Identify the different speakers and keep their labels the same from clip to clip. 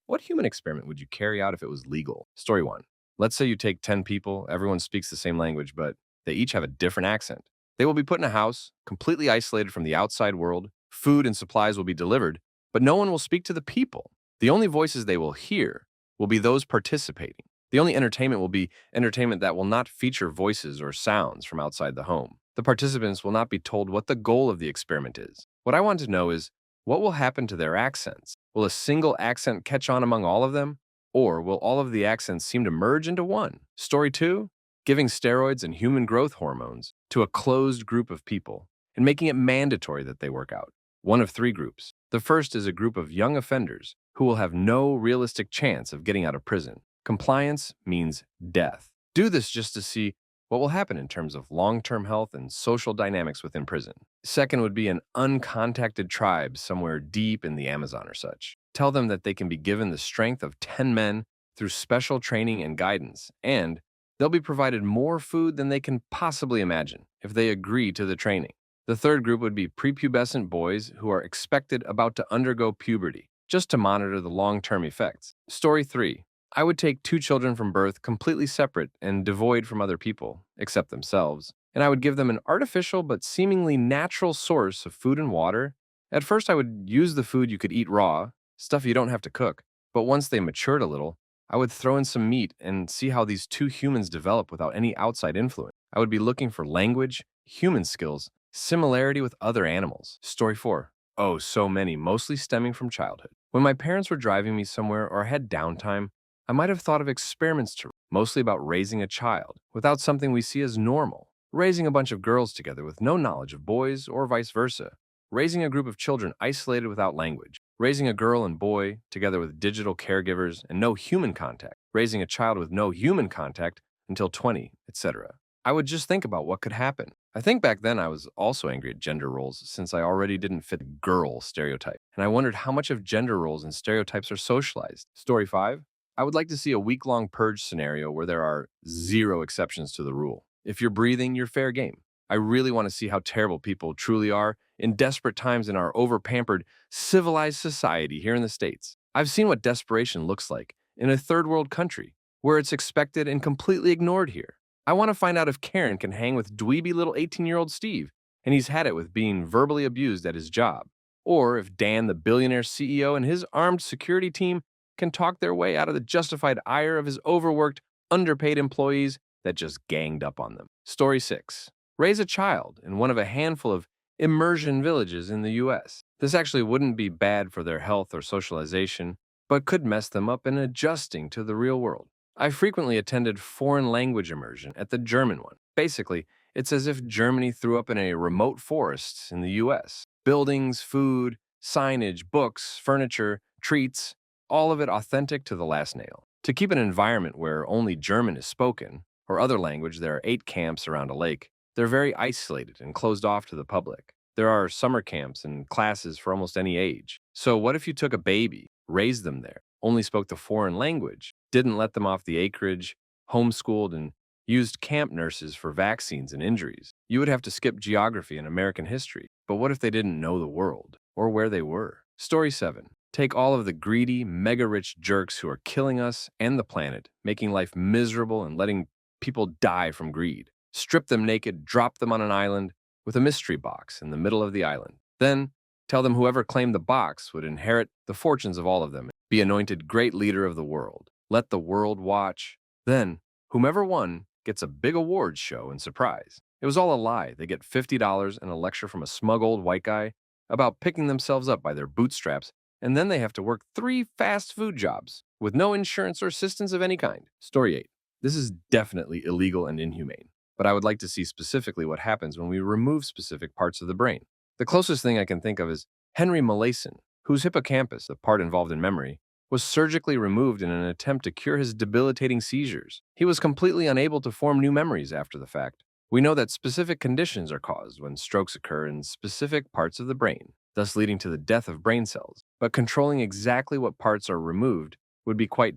Speaker 1: What human experiment would you carry out if it was legal? Story 1. Let's say you take 10 people, everyone speaks the same language, but they each have a different accent. They will be put in a house, completely isolated from the outside world. Food and supplies will be delivered, but no one will speak to the people. The only voices they will hear will be those participating. The only entertainment will be entertainment that will not feature voices or sounds from outside the home. The participants will not be told what the goal of the experiment is. What I want to know is, what will happen to their accents? Will a single accent catch on among all of them? Or will all of the accents seem to merge into one? Story 2. Giving steroids and human growth hormones to a closed group of people and making it mandatory that they work out. One of three groups. The first is a group of young offenders who will have no realistic chance of getting out of prison. Compliance means death. Do this just to see what will happen in terms of long-term health and social dynamics within prison. Second would be an uncontacted tribe somewhere deep in the Amazon or such. Tell them that they can be given the strength of 10 men through special training and guidance, and they'll be provided more food than they can possibly imagine if they agree to the training. The third group would be prepubescent boys who are expected about to undergo puberty, just to monitor the long-term effects. Story 3. I would take two children from birth completely separate and devoid from other people, except themselves, and I would give them an artificial but seemingly natural source of food and water. At first, I would use the food you could eat raw, stuff you don't have to cook, but once they matured a little, I would throw in some meat and see how these two humans develop without any outside influence. I would be looking for language, human skills, similarity with other animals. Story 4. Oh, so many, mostly stemming from childhood. When my parents were driving me somewhere or I had downtime, I might have thought of experiments to mostly about raising a child without something we see as normal. Raising a bunch of girls together with no knowledge of boys or vice versa. Raising a group of children isolated without language. Raising a girl and boy together with digital caregivers and no human contact. Raising a child with no human contact until 20, etc. I would just think about what could happen. I think back then I was also angry at gender roles since I already didn't fit the girl stereotype. And I wondered how much of gender roles and stereotypes are socialized. Story 5. I would like to see a week-long purge scenario where there are zero exceptions to the rule. If you're breathing, you're fair game. I really want to see how terrible people truly are in desperate times in our over-pampered, civilized society here in the States. I've seen what desperation looks like in a third-world country where it's expected and completely ignored here. I want to find out if Karen can hang with dweeby little 18-year-old Steve, and he's had it with being verbally abused at his job. Or if Dan, the billionaire CEO, and his armed security team can talk their way out of the justified ire of his overworked, underpaid employees that just ganged up on them. Story 6. Raise a child in one of a handful of immersion villages in the US. This actually wouldn't be bad for their health or socialization, but could mess them up in adjusting to the real world. I frequently attended foreign language immersion at the German one. Basically, it's as if Germany threw up in a remote forest in the US. Buildings, food, signage, books, furniture, treats, all of it authentic to the last nail. To keep an environment where only German is spoken, or other language, there are 8 camps around a lake. They're very isolated and closed off to the public. There are summer camps and classes for almost any age. So what if you took a baby, raised them there, only spoke the foreign language, didn't let them off the acreage, homeschooled, and used camp nurses for vaccines and injuries? You would have to skip geography and American history. But what if they didn't know the world, or where they were? Story 7. Take all of the greedy, mega-rich jerks who are killing us and the planet, making life miserable and letting people die from greed. Strip them naked, drop them on an island with a mystery box in the middle of the island. Then, tell them whoever claimed the box would inherit the fortunes of all of them, be anointed great leader of the world. Let the world watch. Then, whomever won gets a big awards show and surprise. It was all a lie. They get $50 and a lecture from a smug old white guy about picking themselves up by their bootstraps, and then they have to work 3 fast food jobs with no insurance or assistance of any kind. Story 8. This is definitely illegal and inhumane, but I would like to see specifically what happens when we remove specific parts of the brain. The closest thing I can think of is Henry Molaison, whose hippocampus, the part involved in memory, was surgically removed in an attempt to cure his debilitating seizures. He was completely unable to form new memories after the fact. We know that specific conditions are caused when strokes occur in specific parts of the brain, thus leading to the death of brain cells. But controlling exactly what parts are removed would be quite ...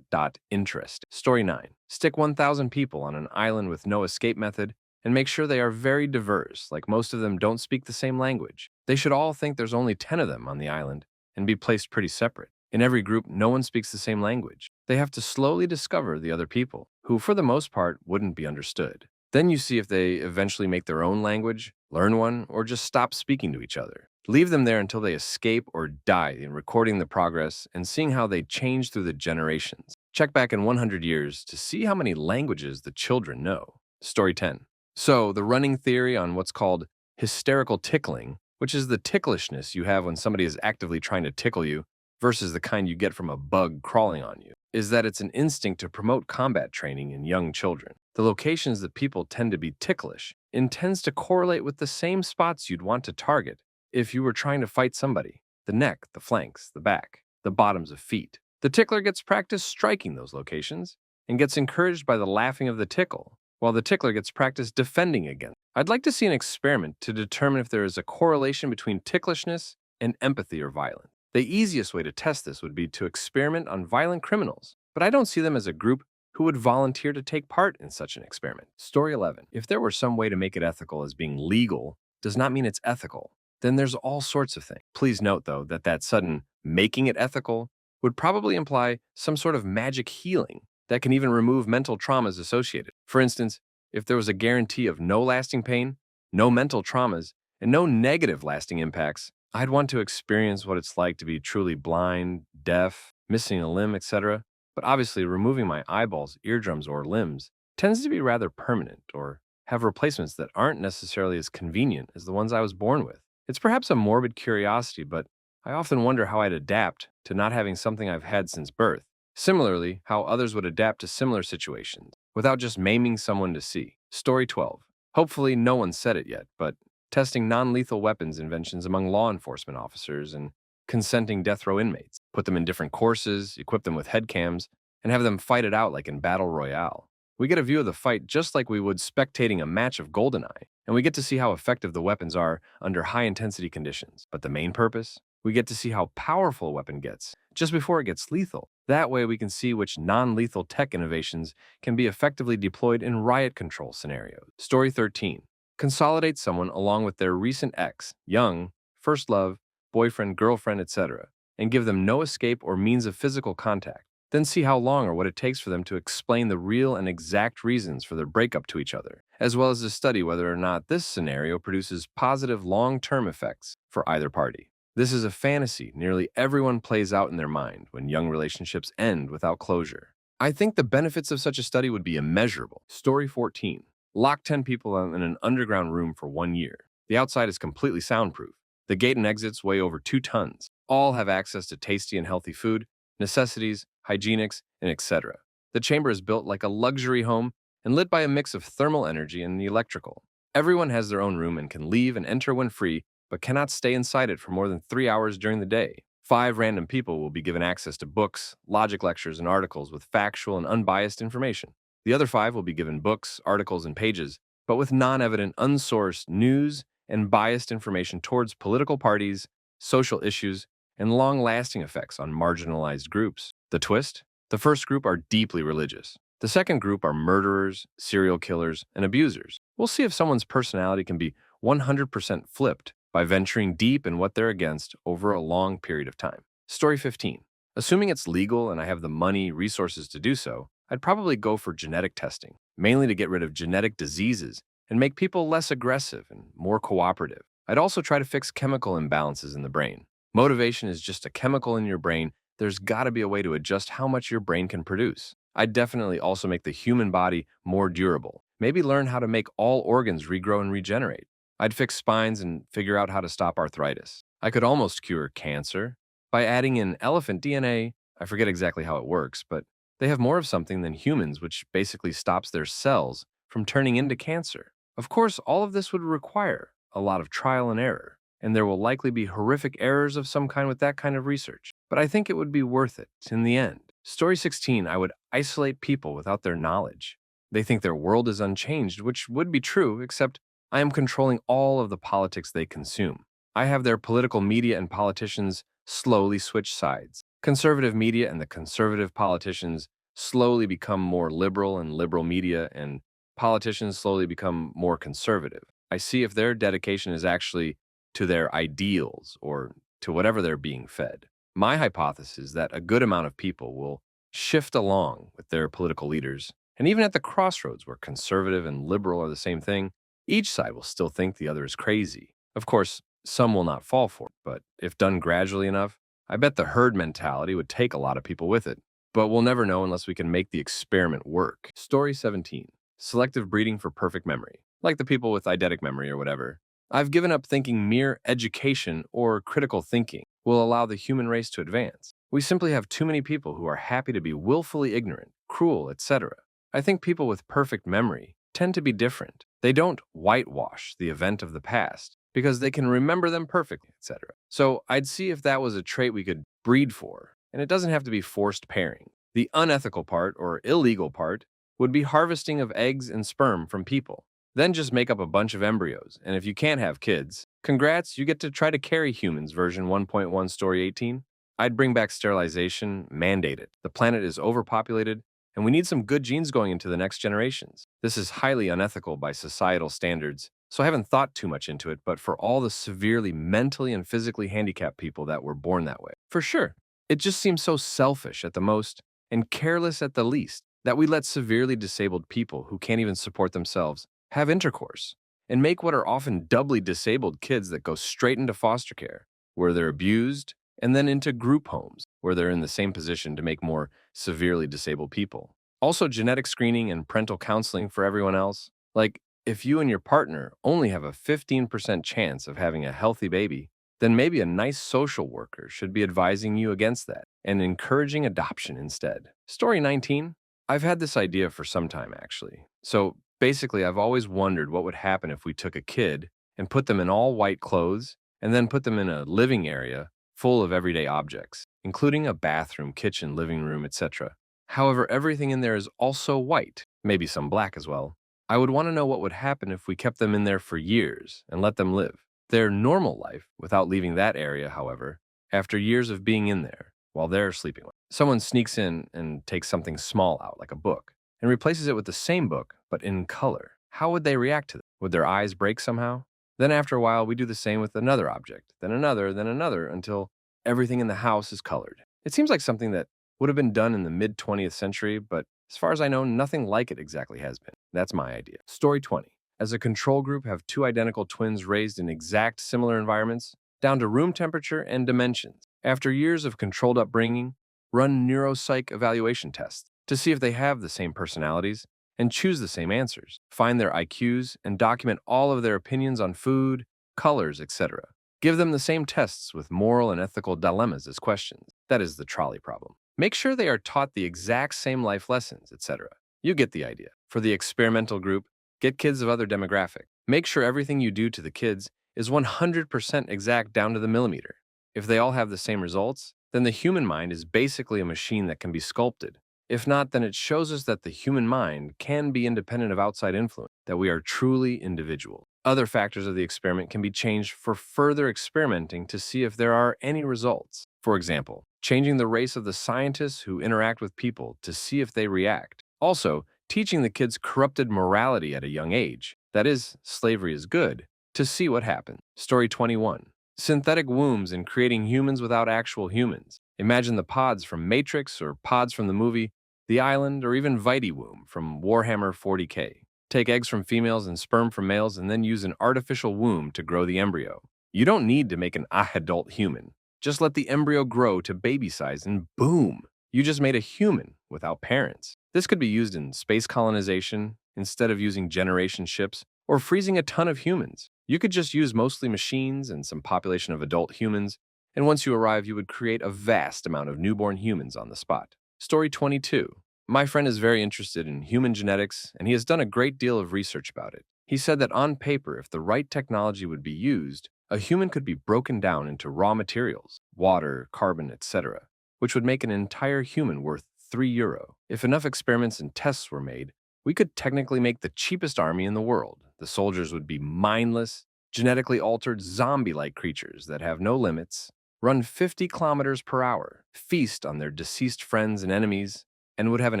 Speaker 1: interest. Story 9. Stick 1,000 people on an island with no escape method and make sure they are very diverse, like most of them don't speak the same language. They should all think there's only 10 of them on the island and be placed pretty separate. In every group, no one speaks the same language. They have to slowly discover the other people, who for the most part wouldn't be understood. Then you see if they eventually make their own language, learn one, or just stop speaking to each other. Leave them there until they escape or die in recording the progress and seeing how they change through the generations. Check back in 100 years to see how many languages the children know. Story 10. So, the running theory on what's called hysterical tickling, which is the ticklishness you have when somebody is actively trying to tickle you, versus the kind you get from a bug crawling on you, is that it's an instinct to promote combat training in young children. The locations that people tend to be ticklish intends to correlate with the same spots you'd want to target if you were trying to fight somebody: the neck, the flanks, the back, the bottoms of feet. The tickler gets practice striking those locations and gets encouraged by the laughing of the tickle, while the tickler gets practice defending against. I'd like to see an experiment to determine if there is a correlation between ticklishness and empathy or violence. The easiest way to test this would be to experiment on violent criminals, but I don't see them as a group who would volunteer to take part in such an experiment. Story 11. If there were some way to make it ethical as being legal does not mean it's ethical, then there's all sorts of things. Please note, though, that sudden making it ethical would probably imply some sort of magic healing that can even remove mental traumas associated. For instance, if there was a guarantee of no lasting pain, no mental traumas, and no negative lasting impacts, I'd want to experience what it's like to be truly blind, deaf, missing a limb, etc. But obviously, removing my eyeballs, eardrums, or limbs tends to be rather permanent or have replacements that aren't necessarily as convenient as the ones I was born with. It's perhaps a morbid curiosity, but I often wonder how I'd adapt to not having something I've had since birth. Similarly, how others would adapt to similar situations without just maiming someone to see. Story 12. Hopefully, no one said it yet, but testing non-lethal weapons inventions among law enforcement officers and consenting death row inmates. Put them in different courses, equip them with headcams, and have them fight it out like in Battle Royale. We get a view of the fight just like we would spectating a match of GoldenEye, and we get to see how effective the weapons are under high-intensity conditions. But the main purpose? We get to see how powerful a weapon gets just before it gets lethal. That way we can see which non-lethal tech innovations can be effectively deployed in riot control scenarios. Story 13. Consolidate someone along with their recent ex, young, first love, boyfriend, girlfriend, etc., and give them no escape or means of physical contact. Then see how long or what it takes for them to explain the real and exact reasons for their breakup to each other, as well as to study whether or not this scenario produces positive long-term effects for either party. This is a fantasy nearly everyone plays out in their mind when young relationships end without closure. I think the benefits of such a study would be immeasurable. Story 14. Lock 10 people in an underground room for 1 year. The outside is completely soundproof. The gate and exits weigh over 2 tons. All have access to tasty and healthy food, necessities, hygienics, and etc. The chamber is built like a luxury home and lit by a mix of thermal energy and the electrical. Everyone has their own room and can leave and enter when free, but cannot stay inside it for more than 3 hours during the day. 5 random people will be given access to books, logic lectures, and articles with factual and unbiased information. The other 5 will be given books, articles, and pages, but with non-evident, unsourced news and biased information towards political parties, social issues, and long-lasting effects on marginalized groups. The twist? The first group are deeply religious. The second group are murderers, serial killers, and abusers. We'll see if someone's personality can be 100% flipped by venturing deep in what they're against over a long period of time. Story 15. Assuming it's legal and I have the money, resources to do so, I'd probably go for genetic testing, mainly to get rid of genetic diseases and make people less aggressive and more cooperative. I'd also try to fix chemical imbalances in the brain. Motivation is just a chemical in your brain. There's got to be a way to adjust how much your brain can produce. I'd definitely also make the human body more durable. Maybe learn how to make all organs regrow and regenerate. I'd fix spines and figure out how to stop arthritis. I could almost cure cancer by adding in elephant DNA. I forget exactly how it works, but they have more of something than humans, which basically stops their cells from turning into cancer. Of course, all of this would require a lot of trial and error, and there will likely be horrific errors of some kind with that kind of research. But I think it would be worth it in the end. Story 16, I would isolate people without their knowledge. They think their world is unchanged, which would be true, except I am controlling all of the politics they consume. I have their political media and politicians slowly switch sides. Conservative media and the conservative politicians slowly become more liberal, and liberal media and politicians slowly become more conservative. I see if their dedication is actually to their ideals or to whatever they're being fed. My hypothesis is that a good amount of people will shift along with their political leaders, and even at the crossroads where conservative and liberal are the same thing, each side will still think the other is crazy. Of course, some will not fall for it, but if done gradually enough, I bet the herd mentality would take a lot of people with it. But we'll never know unless we can make the experiment work. Story 17. Selective breeding for perfect memory. Like the people with eidetic memory or whatever. I've given up thinking mere education or critical thinking will allow the human race to advance. We simply have too many people who are happy to be willfully ignorant, cruel, etc. I think people with perfect memory tend to be different. They don't whitewash the event of the past because they can remember them perfectly, etc. So I'd see if that was a trait we could breed for, and it doesn't have to be forced pairing. The unethical part or illegal part would be harvesting of eggs and sperm from people. Then just make up a bunch of embryos, and if you can't have kids, congrats, you get to try to carry humans version 1.1 story 18. I'd bring back sterilization, mandate it. The planet is overpopulated, and we need some good genes going into the next generations. This is highly unethical by societal standards, so I haven't thought too much into it, but for all the severely mentally and physically handicapped people that were born that way, for sure. It just seems so selfish at the most and careless at the least that we let severely disabled people who can't even support themselves have intercourse and make what are often doubly disabled kids that go straight into foster care, where they're abused, and then into group homes, where they're in the same position to make more severely disabled people. Also, genetic screening and parental counseling for everyone else. Like, if you and your partner only have a 15% chance of having a healthy baby, then maybe a nice social worker should be advising you against that and encouraging adoption instead. Story 19. I've had this idea for some time, actually. So basically, I've always wondered what would happen if we took a kid and put them in all white clothes and then put them in a living area full of everyday objects, including a bathroom, kitchen, living room, etc. However, everything in there is also white, maybe some black as well. I would want to know what would happen if we kept them in there for years and let them live their normal life without leaving that area, however, after years of being in there while they're sleeping. Someone sneaks in and takes something small out, like a book, and replaces it with the same book, but in color. How would they react to that? Would their eyes break somehow? Then after a while, we do the same with another object, then another, until everything in the house is colored. It seems like something that would have been done in the mid-20th century, but as far as I know, nothing like it exactly has been. That's my idea. Story 20. As a control group, have two identical twins raised in exact similar environments, down to room temperature and dimensions. After years of controlled upbringing, run neuropsych evaluation tests to see if they have the same personalities and choose the same answers. Find their IQs and document all of their opinions on food, colors, etc. Give them the same tests with moral and ethical dilemmas as questions. That is the trolley problem. Make sure they are taught the exact same life lessons, etc. You get the idea. For the experimental group, get kids of other demographic. Make sure everything you do to the kids is 100% exact down to the millimeter. If they all have the same results, then the human mind is basically a machine that can be sculpted. If not, then it shows us that the human mind can be independent of outside influence, that we are truly individual. Other factors of the experiment can be changed for further experimenting to see if there are any results. For example, changing the race of the scientists who interact with people to see if they react. Also, teaching the kids corrupted morality at a young age, that is, slavery is good, to see what happens. Story 21. Synthetic wombs and creating humans without actual humans. Imagine the pods from Matrix or pods from the movie The Island or even Vitae Womb from Warhammer 40K. Take eggs from females and sperm from males and then use an artificial womb to grow the embryo. You don't need to make an adult human. Just let the embryo grow to baby size and boom, you just made a human without parents. This could be used in space colonization instead of using generation ships or freezing a ton of humans. You could just use mostly machines and some population of adult humans, and once you arrive, you would create a vast amount of newborn humans on the spot. Story 22. My friend is very interested in human genetics, and he has done a great deal of research about it. He said that on paper, if the right technology would be used, a human could be broken down into raw materials, water, carbon, etc., which would make an entire human worth €3. If enough experiments and tests were made, we could technically make the cheapest army in the world. The soldiers would be mindless, genetically altered zombie-like creatures that have no limits, run 50 kilometers per hour, feast on their deceased friends and enemies, and would have an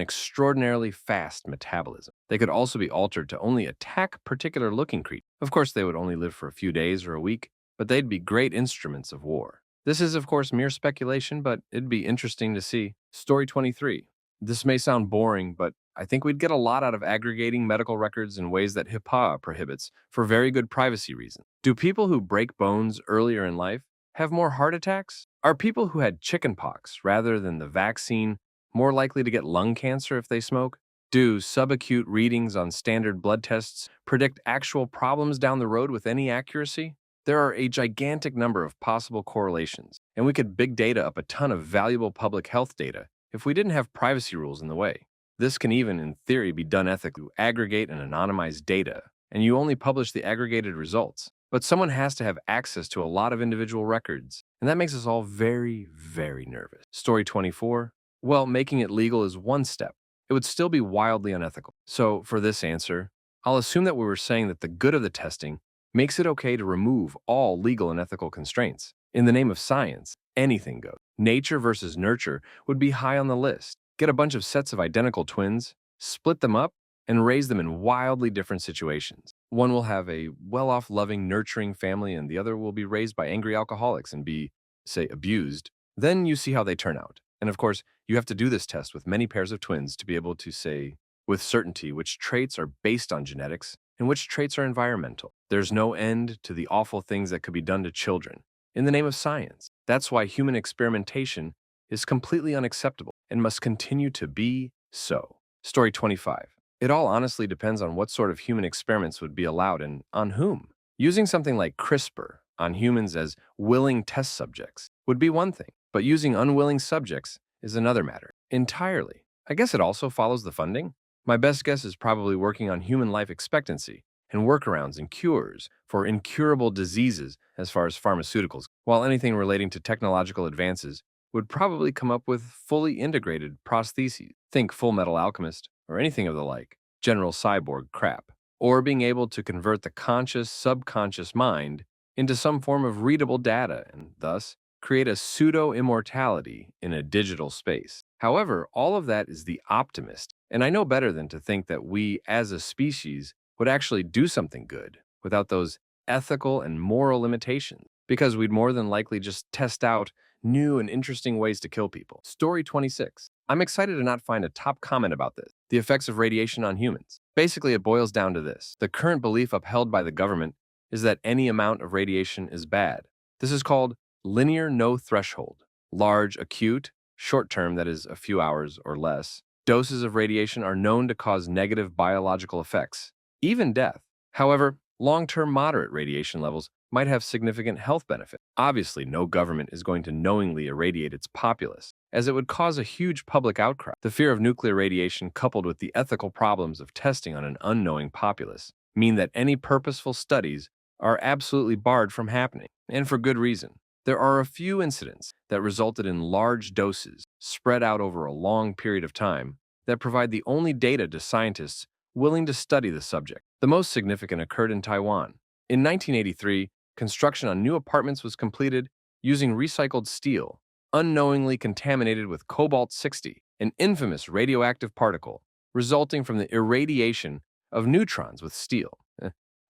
Speaker 1: extraordinarily fast metabolism. They could also be altered to only attack particular-looking creatures. Of course, they would only live for a few days or a week, but they'd be great instruments of war. This is, of course, mere speculation, but it'd be interesting to see. Story 23. This may sound boring, but I think we'd get a lot out of aggregating medical records in ways that HIPAA prohibits for very good privacy reasons. Do people who break bones earlier in life have more heart attacks? Are people who had chickenpox rather than the vaccine more likely to get lung cancer if they smoke? Do subacute readings on standard blood tests predict actual problems down the road with any accuracy? There are a gigantic number of possible correlations, and we could big data up a ton of valuable public health data if we didn't have privacy rules in the way. This can even, in theory, be done ethically to aggregate and anonymize data, and you only publish the aggregated results. But someone has to have access to a lot of individual records, and that makes us all very, very nervous. Story 24. Well, making it legal is one step. It would still be wildly unethical. So, for this answer, I'll assume that we were saying that the good of the testing makes it okay to remove all legal and ethical constraints. In the name of science, anything goes. Nature versus nurture would be high on the list. Get a bunch of sets of identical twins, split them up, and raise them in wildly different situations. One will have a well-off, loving, nurturing family, and the other will be raised by angry alcoholics and be, say, abused. Then you see how they turn out. And of course, you have to do this test with many pairs of twins to be able to say with certainty which traits are based on genetics and which traits are environmental. There's no end to the awful things that could be done to children in the name of science. That's why human experimentation is completely unacceptable and must continue to be so. Story 25. It all honestly depends on what sort of human experiments would be allowed and on whom. Using something like CRISPR on humans as willing test subjects would be one thing, but using unwilling subjects is another matter entirely. I guess it also follows the funding. My best guess is probably working on human life expectancy and workarounds and cures for incurable diseases as far as pharmaceuticals, while anything relating to technological advances would probably come up with fully integrated prostheses. Think Full Metal Alchemist or anything of the like, general cyborg crap. Or being able to convert the conscious, subconscious mind into some form of readable data and thus create a pseudo-immortality in a digital space. However, all of that is the optimist, and I know better than to think that we, as a species, would actually do something good without those ethical and moral limitations, because we'd more than likely just test out new and interesting ways to kill people. Story 26. I'm excited to not find a top comment about this. The effects of radiation on humans. Basically, it boils down to this. The current belief upheld by the government is that any amount of radiation is bad. This is called linear no threshold. Large, acute, short term, that is a few hours or less, doses of radiation are known to cause negative biological effects, even death. However, long-term moderate radiation levels might have significant health benefit. Obviously, no government is going to knowingly irradiate its populace, as it would cause a huge public outcry. The fear of nuclear radiation coupled with the ethical problems of testing on an unknowing populace mean that any purposeful studies are absolutely barred from happening, and for good reason. There are a few incidents that resulted in large doses spread out over a long period of time that provide the only data to scientists willing to study the subject. The most significant occurred in Taiwan. In 1983, construction on new apartments was completed using recycled steel, unknowingly contaminated with cobalt-60, an infamous radioactive particle resulting from the irradiation of neutrons with steel.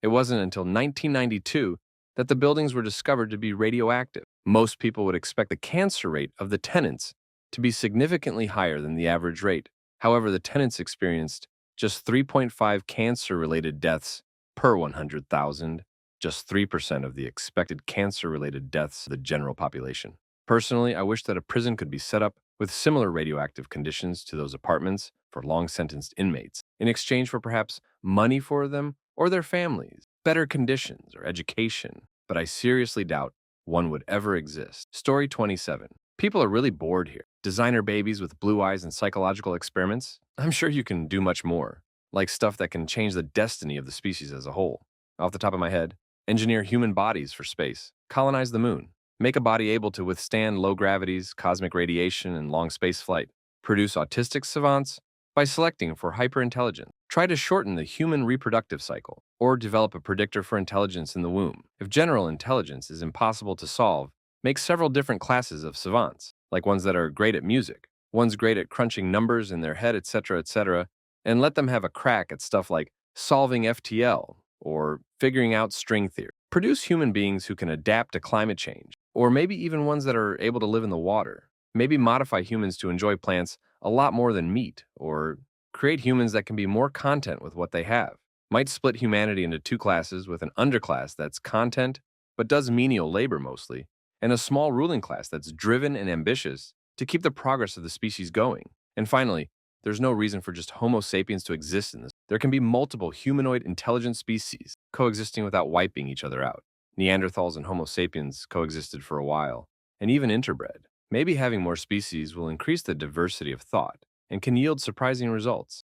Speaker 1: It wasn't until 1992 that the buildings were discovered to be radioactive. Most people would expect the cancer rate of the tenants to be significantly higher than the average rate. However, the tenants experienced just 3.5 cancer-related deaths per 100,000, just 3% of the expected cancer-related deaths of the general population. Personally, I wish that a prison could be set up with similar radioactive conditions to those apartments for long-sentenced inmates, in exchange for perhaps money for them or their families, better conditions or education, but I seriously doubt one would ever exist. Story 27. People are really bored here. Designer babies with blue eyes and psychological experiments? I'm sure you can do much more, like stuff that can change the destiny of the species as a whole. Off the top of my head, engineer human bodies for space, colonize the moon, make a body able to withstand low gravities, cosmic radiation, and long space flight, produce autistic savants by selecting for hyperintelligence, try to shorten the human reproductive cycle, or develop a predictor for intelligence in the womb. If general intelligence is impossible to solve, make several different classes of savants, like ones that are great at music, ones great at crunching numbers in their head, etc., and let them have a crack at stuff like solving FTL or figuring out string theory. Produce human beings who can adapt to climate change, or maybe even ones that are able to live in the water. Maybe modify humans to enjoy plants a lot more than meat, or create humans that can be more content with what they have. Might split humanity into two classes with an underclass that's content but does menial labor mostly, and a small ruling class that's driven and ambitious to keep the progress of the species going. And finally, there's no reason for just Homo sapiens to exist in this. There can be multiple humanoid intelligent species coexisting without wiping each other out. Neanderthals and Homo sapiens coexisted for a while, and even interbred. Maybe having more species will increase the diversity of thought and can yield surprising results.